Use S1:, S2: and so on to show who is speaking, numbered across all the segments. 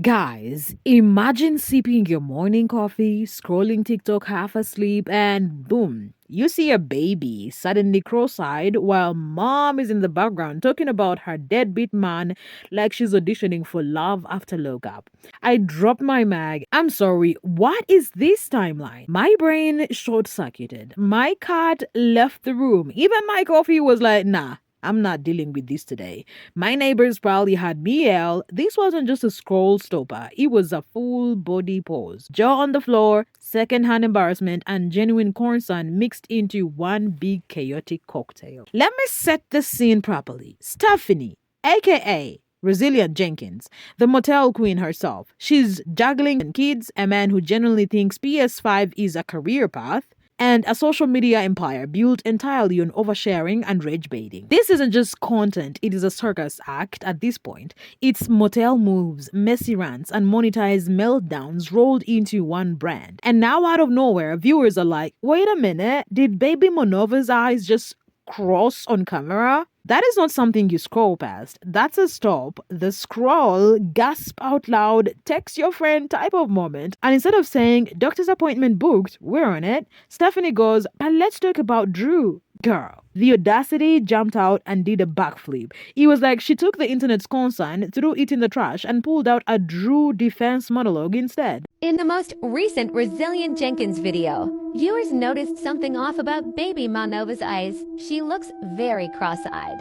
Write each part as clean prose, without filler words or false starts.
S1: Guys, imagine sipping your morning coffee, scrolling TikTok half asleep, and boom, you see a baby suddenly cross-eyed while mom is in the background talking about her deadbeat man like she's auditioning for Love After Lookup. I dropped my mag. I'm sorry, what is this timeline? My brain short-circuited. My cat left the room. Even my coffee was like, nah. I'm not dealing with this today. My neighbors probably had me yell. This wasn't just a scroll stopper, it was a full body pause. Jaw on the floor, secondhand embarrassment, and genuine concern mixed into one big chaotic cocktail. Let me set the scene properly. Stephanie, aka Resilient Jenkins, the motel queen herself. She's juggling kids, a man who genuinely thinks PS5 is a career path, and a social media empire built entirely on oversharing and rage baiting. This isn't just content, it is a circus act at this point. It's motel moves, messy rants, and monetized meltdowns rolled into one brand. And now, out of nowhere, viewers are like, wait a minute, did baby Monova's eyes just cross on camera? That is not something you scroll past. That's a stop, the scroll, gasp out loud, text your friend type of moment. And instead of saying, doctor's appointment booked, we're on it, Stephanie goes, but let's talk about Drew. Girl, the audacity jumped out and did a backflip. It was like she took the internet's concern, threw it in the trash, and pulled out a Drew defense monologue instead.
S2: In the most recent Resilient Jenkins video, viewers noticed something off about baby Manova's eyes. She looks very cross-eyed.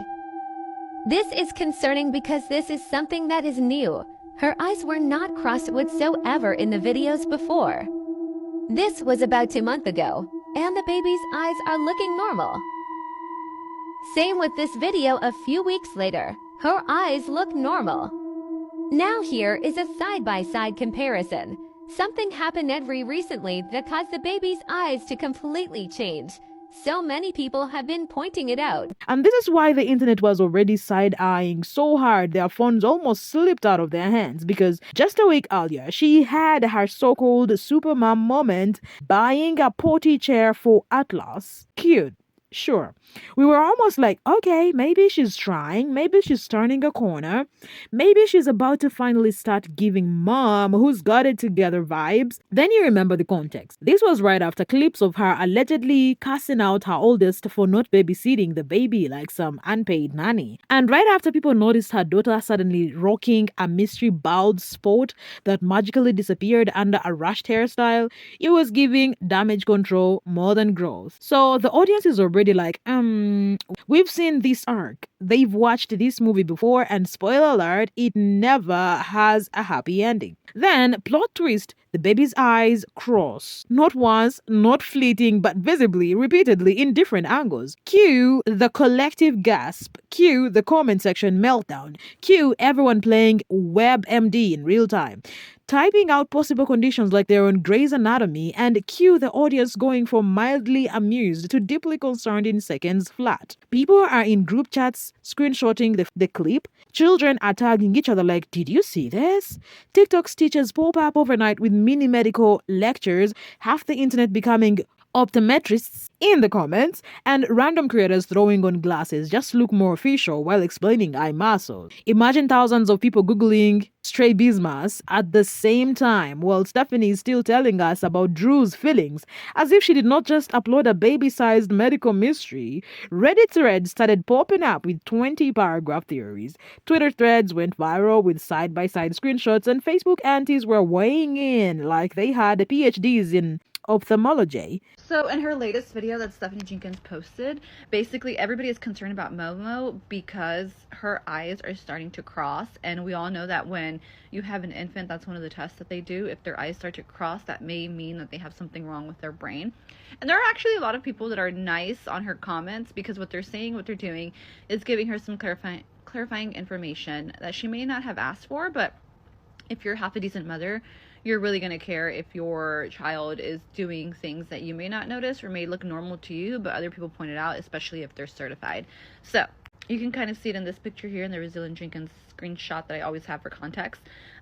S2: This is concerning because this is something that is new. Her eyes were not crossed whatsoever in the videos before. This was about 2 months ago, and the baby's eyes are looking normal. Same with this video a few weeks later. Her eyes look normal. Now here is a side-by-side comparison. Something happened very recently that caused the baby's eyes to completely change. So many people have been pointing it out.
S1: And this is why the internet was already side-eyeing so hard their phones almost slipped out of their hands, because just a week earlier, she had her so-called supermom moment buying a potty chair for Atlas. Cute. Sure. We were almost like, okay, maybe she's trying, maybe she's turning a corner, maybe she's about to finally start giving mom who's got it together vibes. Then you remember the context. This was right after clips of her allegedly cussing out her oldest for not babysitting the baby like some unpaid nanny. And right after people noticed her daughter suddenly rocking a mystery bald sport that magically disappeared under a rushed hairstyle, it was giving damage control more than growth. So the audience is already like, we've seen this arc. They've watched this movie before, and spoiler alert, it never has a happy ending. Then, plot twist, the baby's eyes cross. Not once, not fleeting, but visibly, repeatedly in different angles. Cue the collective gasp. Cue the comment section meltdown. Cue everyone playing WebMD in real time, typing out possible conditions like they're on Grey's Anatomy, and cue the audience going from mildly amused to deeply concerned in seconds flat. People are in group chats screenshotting the clip. Children are tagging each other like, did you see this? TikTok's teachers pop up overnight with mini medical lectures, half the internet becoming optometrists in the comments, and random creators throwing on glasses just look more official while explaining eye muscles. Imagine thousands of people googling strabismus at the same time while Stephanie is still telling us about Drew's feelings, as if she did not just upload a baby-sized medical mystery. Reddit threads started popping up with 20-paragraph theories. Twitter threads went viral with side-by-side screenshots, and Facebook aunties were weighing in like they had PhDs in ophthalmology.
S3: So in her latest video that Stephanie Jenkins posted, basically everybody is concerned about Momo because her eyes are starting to cross, and we all know that when you have an infant, that's one of the tests that they do. If their eyes start to cross, that may mean that they have something wrong with their brain. And there are actually a lot of people that are nice on her comments, because what they're saying, what they're doing is giving her some clarifying information that she may not have asked for. But if you're half a decent mother, you're really going to care if your child is doing things that you may not notice or may look normal to you, but other people point it out, especially if they're certified. So you can kind of see it in this picture here in the Resilient Jenkins screenshot that I always have for context.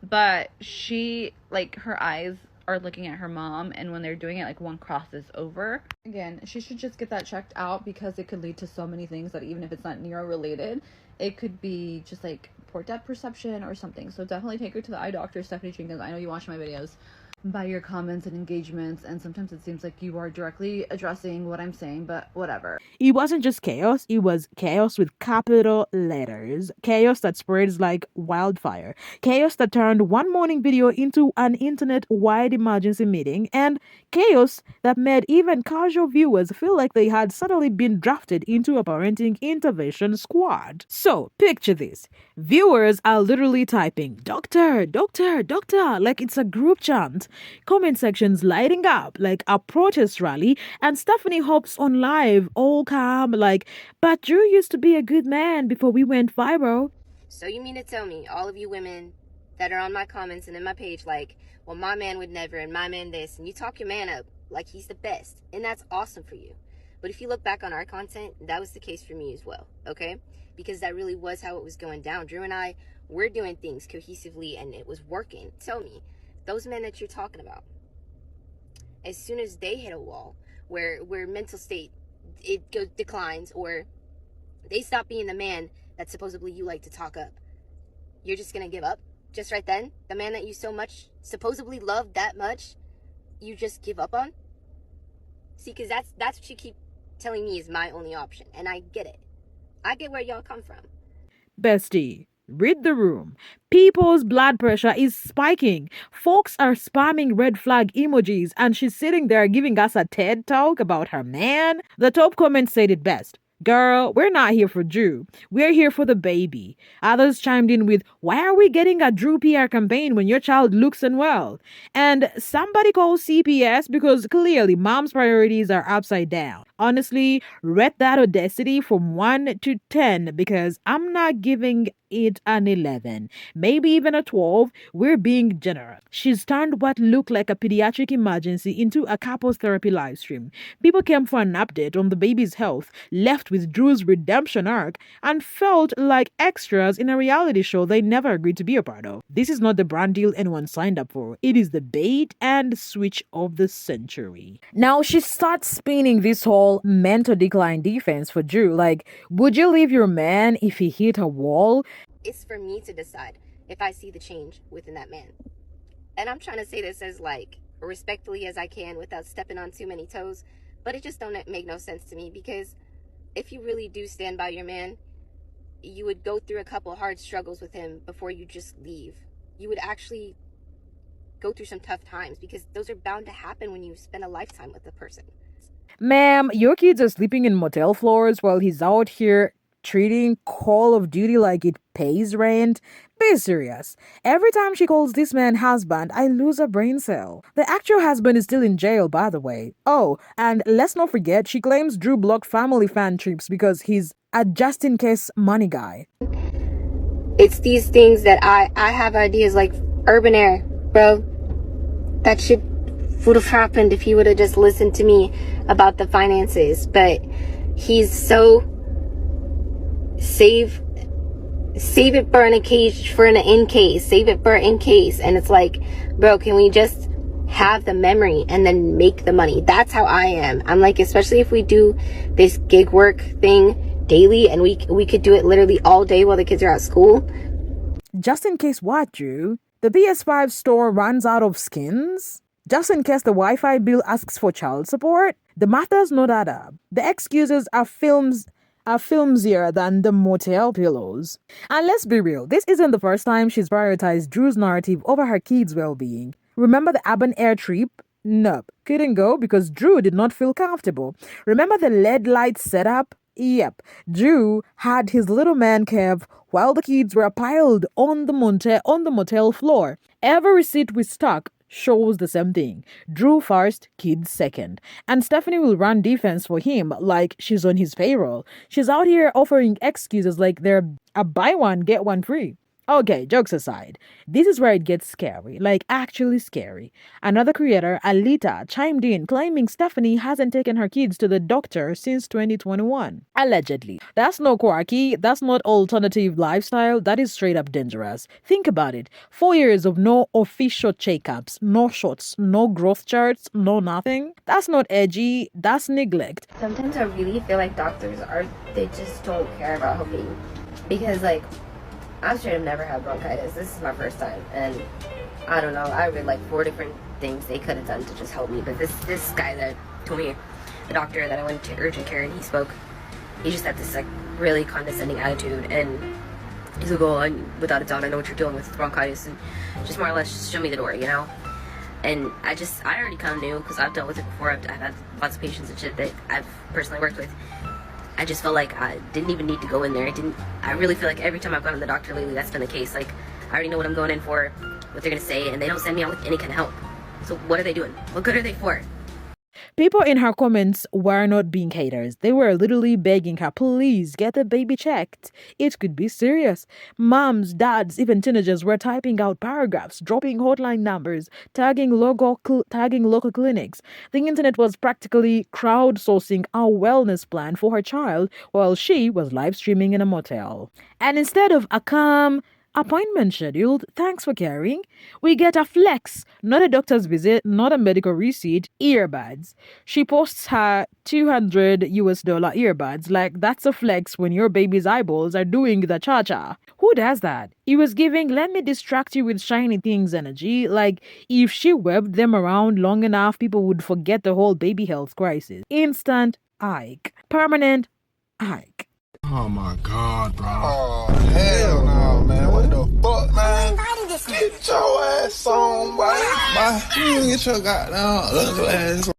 S3: But she, like, her eyes are looking at her mom, and when they're doing it, like, one crosses over. Again, she should just get that checked out, because it could lead to so many things that even if it's not neuro related, it could be just like poor depth perception or something. So definitely take her to the eye doctor, Stephanie Jenkins. I know you watch my videos. By your comments and engagements, and sometimes it seems like you are directly addressing what I'm saying, but whatever.
S1: It wasn't just chaos, it was chaos with capital letters. Chaos that spreads like wildfire. Chaos that turned one morning video into an internet-wide emergency meeting. And chaos that made even casual viewers feel like they had suddenly been drafted into a parenting intervention squad. So, picture this. Viewers are literally typing, "Doctor, doctor, doctor," like it's a group chant. Comment sections lighting up like a protest rally, and Stephanie hops on live, all calm, like, "But Drew used to be a good man before we went viral."
S4: So you mean to tell me, all of you women that are on my comments and in my page, like, well, my man would never, and my man this, and you talk your man up like he's the best, and that's awesome for you. But if you look back on our content, that was the case for me as well, okay? Because that really was how it was going down. Drew and I were doing things cohesively, and it was working. Tell me, those men that you're talking about, as soon as they hit a wall where mental state declines, or they stop being the man that supposedly you like to talk up, you're just gonna give up just right then? The man that you so much supposedly love that much, you just give up on? See, because that's what you keep telling me is my only option, and I get it. I get where y'all come from.
S1: Bestie, read the room. People's blood pressure is spiking. Folks are spamming red flag emojis, and she's sitting there giving us a TED talk about her man. The top comment said it best. "Girl, we're not here for Drew. We're here for the baby." Others chimed in with, "Why are we getting a Drew PR campaign when your child looks unwell?" And somebody called CPS because clearly mom's priorities are upside down. Honestly, rate that audacity from 1 to 10 because I'm not giving it an 11, maybe even a 12. We're being generous. She's turned what looked like a pediatric emergency into a couples therapy live stream. People came for an update on the baby's health, left with Drew's redemption arc, and felt like extras in a reality show they never agreed to be a part of. This is not the brand deal anyone signed up for. It is the bait and switch of the century. Now she starts spinning this whole mental decline defense for Drew. Like, would you leave your man if he hit a wall?
S4: It's for me to decide if I see the change within that man. And I'm trying to say this as like respectfully as I can without stepping on too many toes, but it just don't make no sense to me, because if you really do stand by your man, you would go through a couple hard struggles with him before you just leave. You would actually go through some tough times, because those are bound to happen when you spend a lifetime with a person.
S1: Ma'am, your kids are sleeping in motel floors while he's out here treating Call of Duty like it pays rent? Be serious. Every time she calls this man husband, I lose a brain cell. The actual husband is still in jail, by the way. Oh, and let's not forget, she claims Drew blocked family fan trips because he's a just-in-case money guy.
S4: It's these things that I have ideas like urban air, bro. That shit would have happened if he would have just listened to me about the finances. But he's so save it for an case, for an in case, save it for in case. And it's like, bro, can we just have the memory and then make the money? That's how I am. I'm like, especially if we do this gig work thing daily, and we could do it literally all day while the kids are at school.
S1: Just in case what, Drew? The PS5 store runs out of skins? Just in case the Wi-Fi bill asks for child support? The math does not add up. The excuses are filmsier than the motel pillows. And let's be real, this isn't the first time she's prioritized Drew's narrative over her kids' well-being. Remember the urban air trip? Nope, couldn't go because Drew did not feel comfortable. Remember the LED light setup? Yep, Drew had his little man cave while the kids were piled on the motel floor. Every receipt we stuck shows the same thing. Drew first, kids second. And Stephanie will run defense for him like she's on his payroll. She's out here offering excuses like they're a buy one, get one free. Okay, jokes aside, this is where it gets scary, like actually scary. Another creator, Alita, chimed in claiming Stephanie hasn't taken her kids to the doctor since 2021. Allegedly. That's not quirky, that's not alternative lifestyle, that is straight up dangerous. Think about it. 4 years of no official checkups, no shots, no growth charts, no nothing. That's not edgy, that's neglect.
S4: Sometimes I really feel like doctors they just don't care about helping, because like I straight have never had bronchitis. This is my first time, and I don't know. I read like 4 different things they could have done to just help me, but this guy that told me, the doctor that I went to urgent care and he just had this like really condescending attitude, and he's like, "Oh, without a doubt, I know what you're dealing with bronchitis," and just more or less just show me the door, you know. And I already kind of knew because I've dealt with it before. I've had lots of patients and shit that I've personally worked with. I just felt like I didn't even need to go in there. I really feel like every time I've gone to the doctor lately, that's been the case. Like, I already know what I'm going in for, what they're gonna say, and they don't send me out with any kind of help. So what are they doing? What good are they for?
S1: People in her comments were not being haters. They were literally begging her, please get the baby checked. It could be serious. Moms, dads, even teenagers were typing out paragraphs, dropping hotline numbers, tagging local clinics. The internet was practically crowdsourcing a wellness plan for her child while she was live streaming in a motel. And instead of a calm, appointment scheduled, thanks for caring, we get a flex, not a doctor's visit, not a medical receipt, earbuds. She posts her $200 earbuds like that's a flex when your baby's eyeballs are doing the cha-cha. Who does that? It was giving let me distract you with shiny things energy, like if she webbed them around long enough people would forget the whole baby health crisis. Instant Ike. Permanent Ike.
S5: Oh my God, bro. Oh, hell no, man. What the fuck, man? Get your ass on, boy. You get your goddamn ugly ass on.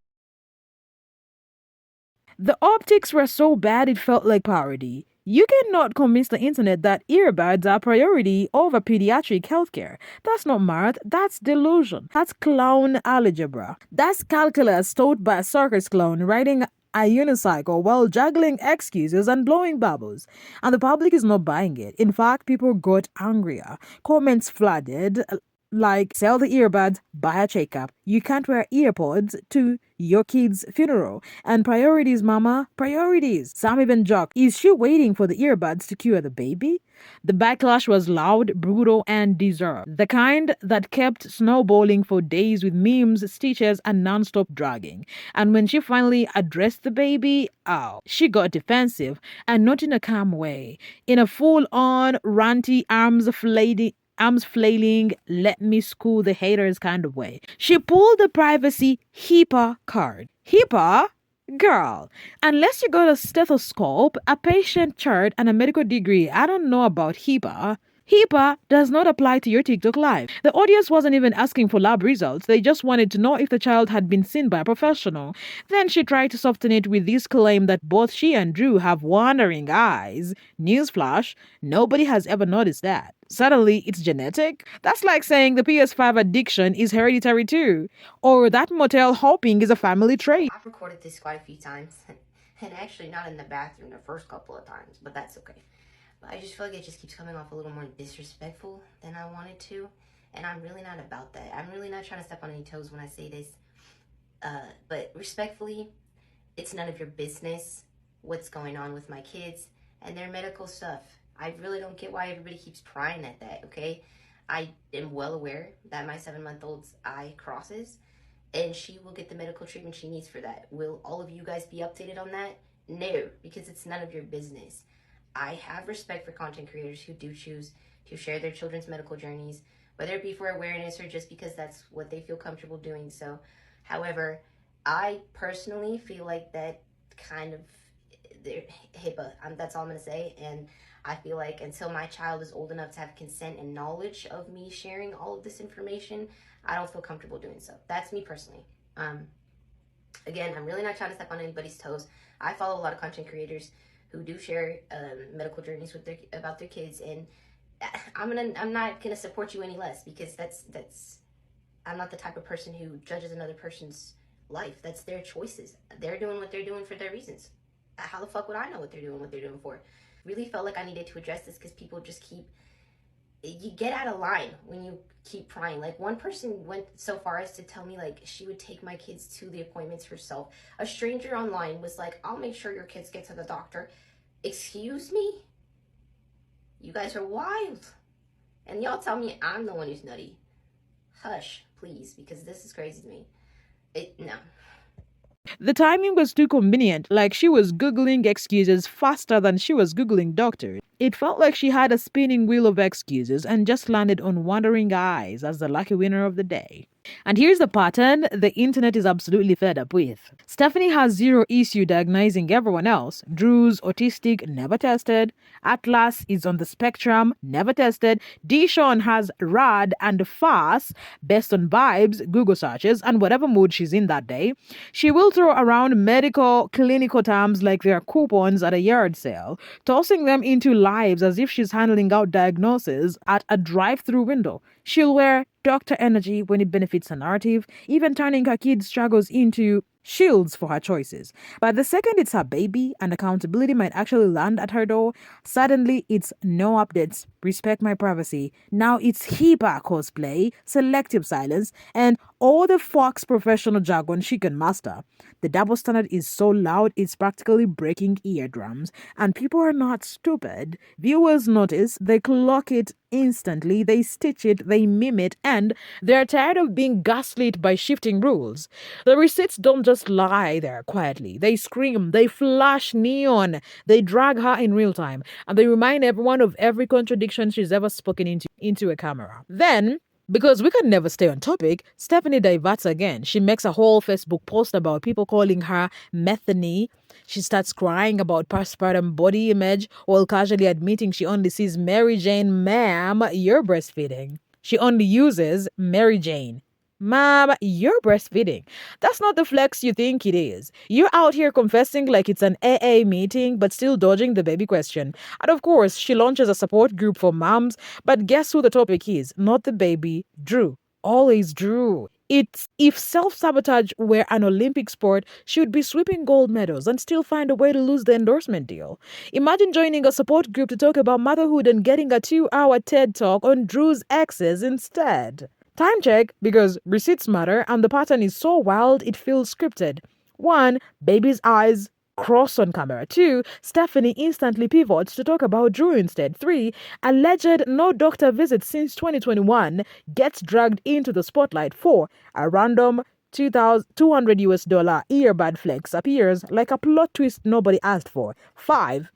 S1: The optics were so bad it felt like parody. You cannot convince the internet that earbuds are priority over pediatric healthcare. That's not math, that's delusion. That's clown algebra. That's calculus taught by a circus clown riding a unicycle while juggling excuses and blowing bubbles. And the public is not buying it. In fact, people got angrier. Comments flooded like sell the earbuds, buy a checkup. You can't wear earpods to your kid's funeral. And priorities, mama, priorities. Some even joke, is she waiting for the earbuds to cure the baby? The backlash was loud, brutal, and deserved. The kind that kept snowballing for days with memes, stitches, and non-stop dragging. And when she finally addressed the baby, she got defensive, and not in a calm way. In a full-on, ranty, arms flailing, let me school the haters kind of way. She pulled the privacy HIPAA card. HIPAA? Girl, unless you got a stethoscope, a patient chart, and a medical degree, I don't know about HIPAA. HIPAA does not apply to your TikTok live. The audience wasn't even asking for lab results. They just wanted to know if the child had been seen by a professional. Then she tried to soften it with this claim that both she and Drew have wandering eyes. Newsflash, nobody has ever noticed that. Suddenly, it's genetic? That's like saying the PS5 addiction is hereditary too. Or that motel hopping is a family trait.
S4: I've recorded this quite a few times, and actually not in the bathroom the first couple of times, but that's okay. But I just feel like it just keeps coming off a little more disrespectful than I wanted to, and I'm really not about that. I'm really not trying to step on any toes when I say this, but respectfully, it's none of your business what's going on with my kids and their medical stuff. I really don't get why everybody keeps prying at that, okay? I am well aware that my 7-month-old's eye crosses, and she will get the medical treatment she needs for that. Will all of you guys be updated on that? No, because it's none of your business. I have respect for content creators who do choose to share their children's medical journeys, whether it be for awareness or just because that's what they feel comfortable doing so. However, I personally feel like that kind of HIPAA, that's all I'm going to say, and I feel like until my child is old enough to have consent and knowledge of me sharing all of this information, I don't feel comfortable doing so. That's me personally. Again, I'm really not trying to step on anybody's toes. I follow a lot of content creators who do share medical journeys with about their kids, and I'm not gonna support you any less because that's I'm not the type of person who judges another person's life. That's their choices. They're doing what they're doing for their reasons. How the fuck would I know what they're doing for? Really felt like I needed to address this because people just you get out of line when you keep prying. Like, one person went so far as to tell me like she would take my kids to the appointments herself. A stranger online was like, I'll make sure your kids get to the doctor. Excuse me? You guys are wild. And y'all tell me I'm the one who's nutty. Hush, please, because this is crazy to me. No.
S1: The timing was too convenient, like she was Googling excuses faster than she was Googling doctors. It felt like she had a spinning wheel of excuses and just landed on wandering eyes as the lucky winner of the day. And here's the pattern the internet is absolutely fed up with. Stephanie has zero issue diagnosing everyone else. Drew's autistic, never tested. Atlas is on the spectrum, never tested. Dishon has rad and fast, based on vibes, Google searches, and whatever mood she's in that day. She will throw around medical, clinical terms like they're coupons at a yard sale, tossing them into lives as if she's handling out diagnoses at a drive-through window. She'll wear doctor energy when it benefits her narrative, even turning her kids' struggles into shields for her choices. But the second it's her baby and accountability might actually land at her door, suddenly it's no updates, respect my privacy. Now it's HIPAA cosplay, selective silence, and all the Fox professional jargon she can master. The double standard is so loud it's practically breaking eardrums, and people are not stupid. Viewers notice, they clock it instantly, they stitch it, they meme it, and they're tired of being gaslit by shifting rules. The receipts don't just lie there quietly. They scream, they flash neon, they drag her in real time, and they remind everyone of every contradiction she's ever spoken into a camera. Then, because we could never stay on topic, Stephanie diverts again. She makes a whole Facebook post about people calling her methany. She starts crying about postpartum body image while casually admitting she only sees Mary Jane. Ma'am, you're breastfeeding. She only uses Mary Jane. Ma'am, you're breastfeeding. That's not the flex you think it is. You're out here confessing like it's an AA meeting, but still dodging the baby question. And of course, she launches a support group for moms, but guess who the topic is? Not the baby, Drew. Always Drew. It's if self-sabotage were an Olympic sport, she would be sweeping gold medals and still find a way to lose the endorsement deal. Imagine joining a support group to talk about motherhood and getting a 2-hour TED talk on Drew's exes instead. Time check, because receipts matter and the pattern is so wild it feels scripted. 1. Baby's eyes cross on camera. 2. Stephanie instantly pivots to talk about Drew instead. 3. Alleged no doctor visit since 2021 gets dragged into the spotlight. 4. A random $200 earbud flex appears like a plot twist nobody asked for. 5.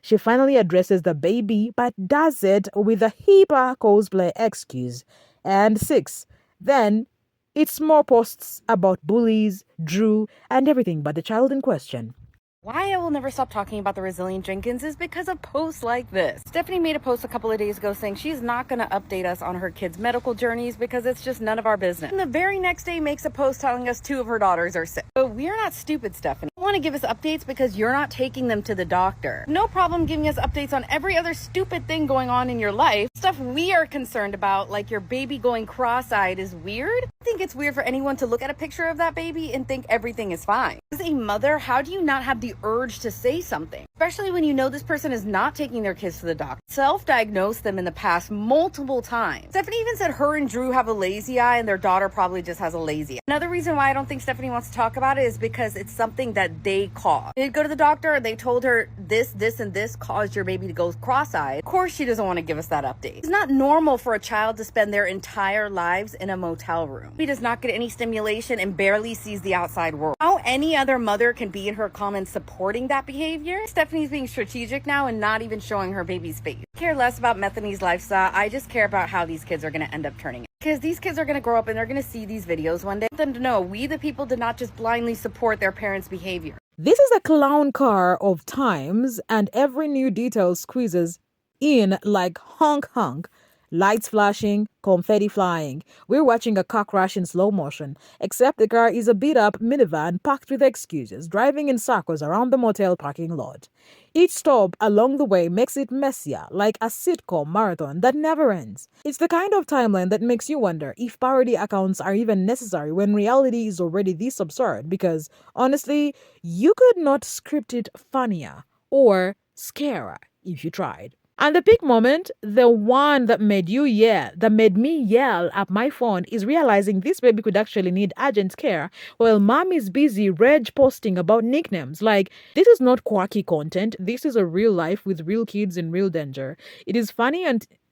S1: She finally addresses the baby but does it with a HIPAA cosplay excuse. And 6. Then it's more posts about bullies, Drew, and everything but the child in question.
S6: Why I will never stop talking about the resilient Jenkins is because of posts like this. Stephanie made a post a couple of days ago saying she's not going to update us on her kids' medical journeys because it's just none of our business. And the very next day makes a post telling us 2 of her daughters are sick. But we're not stupid, Stephanie. You want to give us updates because you're not taking them to the doctor. No problem giving us updates on every other stupid thing going on in your life. Stuff we are concerned about, like your baby going cross-eyed, is weird. I think it's weird for anyone to look at a picture of that baby and think everything is fine. As a mother, how do you not have the urge to say something? Especially when you know this person is not taking their kids to the doctor. Self-diagnosed them in the past multiple times. Stephanie even said her and Drew have a lazy eye and their daughter probably just has a lazy eye. Another reason why I don't think Stephanie wants to talk about it is because it's something that they caused. They go to the doctor and they told her this, and this caused your baby to go cross-eyed. Of course she doesn't want to give us that update. It's not normal for a child to spend their entire lives in a motel room. He does not get any stimulation and barely sees the outside world. How any other mother can be in her comments supporting that behavior? Stephanie's being strategic now and not even showing her baby's face. I care less about Methany's lifestyle. I just care about how these kids are going to end up turning out. Because these kids are going to grow up and they're going to see these videos one day. I want them to know we the people did not just blindly support their parents' behavior.
S1: This is a clown car of times, and every new detail squeezes in like honk honk. Lights flashing, confetti flying. We're watching a car crash in slow motion, except the car is a beat-up minivan packed with excuses, driving in circles around the motel parking lot. Each stop along the way makes it messier, like a sitcom marathon that never ends. It's the kind of timeline that makes you wonder if parody accounts are even necessary when reality is already this absurd, because, honestly, you could not script it funnier or scarier if you tried. And the peak moment, the one that made me yell at my phone, is realizing this baby could actually need urgent care while mom is busy rage posting about nicknames. Like, this is not quirky content. This is a real life with real kids in real danger. It is funny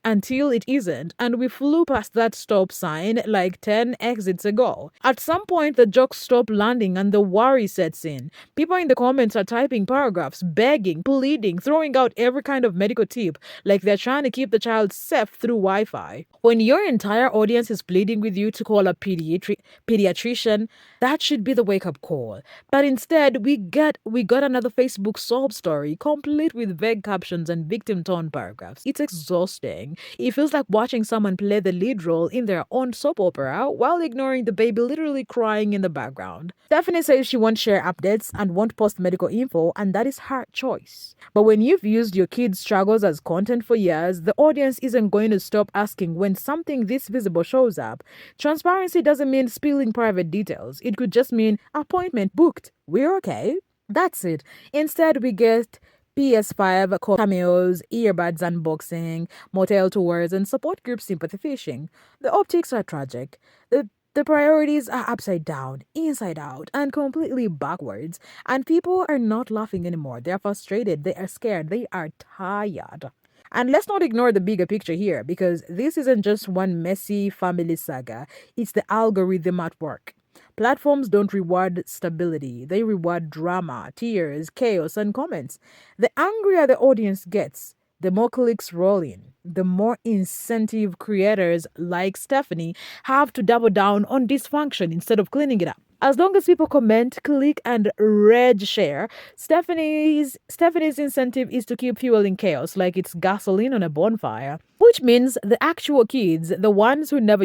S1: until it isn't, and we flew past that stop sign like 10 exits ago. At some point, the jokes stop landing and the worry sets in. People in the comments are typing paragraphs, begging, pleading, throwing out every kind of medical tip, like they're trying to keep the child safe through Wi-Fi. When your entire audience is pleading with you to call a pediatrician, that should be the wake-up call. But instead, we got another Facebook sob story, complete with vague captions and victim-tone paragraphs. It's exhausting. It feels like watching someone play the lead role in their own soap opera while ignoring the baby literally crying in the background. Stephanie says she won't share updates and won't post medical info, and that is her choice. But when you've used your kids' struggles as content for years, the audience isn't going to stop asking when something this visible shows up. Transparency doesn't mean spilling private details. It could just mean appointment booked. We're okay. That's it. Instead, we get PS5 cameos, earbuds unboxing, motel tours, and support group sympathy fishing. The optics are tragic. The priorities are upside down, inside out, and completely backwards. And people are not laughing anymore. They are frustrated. They are scared. They are tired. And let's not ignore the bigger picture here, because this isn't just one messy family saga. It's the algorithm at work. Platforms don't reward stability. They reward drama, tears, chaos, and comments. The angrier the audience gets, the more clicks roll in, the more incentive creators like Stephanie have to double down on dysfunction instead of cleaning it up. As long as people comment, click, and rage share, Stephanie's incentive is to keep fueling chaos like it's gasoline on a bonfire. Which means the actual kids, the ones who never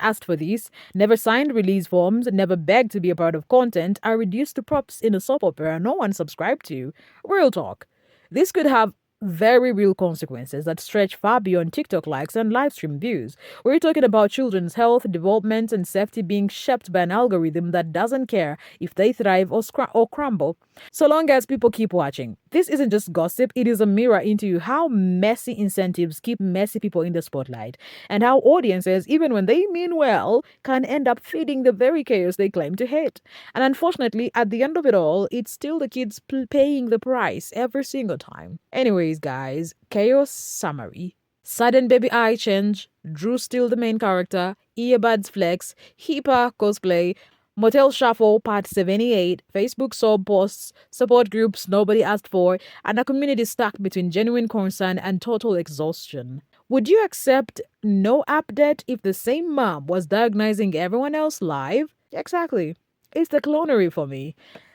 S1: asked for this, never signed release forms, never begged to be a part of content, are reduced to props in a soap opera no one subscribed to. Real talk. This could have very real consequences that stretch far beyond TikTok likes and live stream views. We're talking about children's health, development, and safety being shaped by an algorithm that doesn't care if they thrive or crumble, so long as people keep watching. This isn't just gossip, it is a mirror into how messy incentives keep messy people in the spotlight, and how audiences, even when they mean well, can end up feeding the very chaos they claim to hate. And unfortunately, at the end of it all, it's still the kids paying the price every single time. Anyways, guys, chaos summary. Sudden baby eye change, Drew still the main character, earbuds flex, HIPAA cosplay, Motel Shuffle Part 78, Facebook sub posts, support groups nobody asked for, and a community stuck between genuine concern and total exhaustion. Would you accept no update if the same mom was diagnosing everyone else live? Exactly. It's the clonery for me.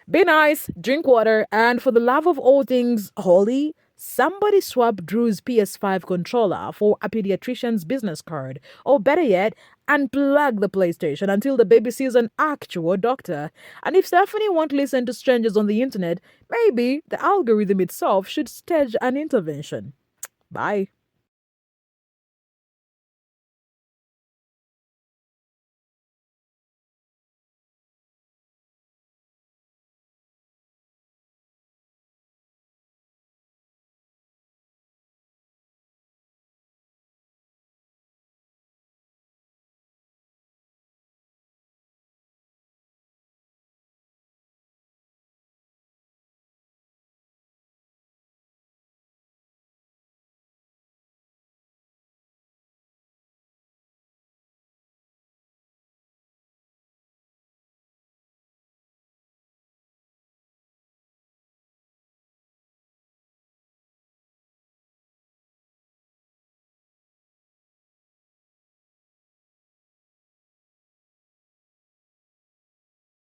S1: Be nice, drink water, and for the love of all things holy, somebody swap Drew's PS5 controller for a pediatrician's business card. Or better yet, unplug the PlayStation until the baby sees an actual doctor. And if Stephanie won't listen to strangers on the internet, maybe the algorithm itself should stage an intervention. Bye.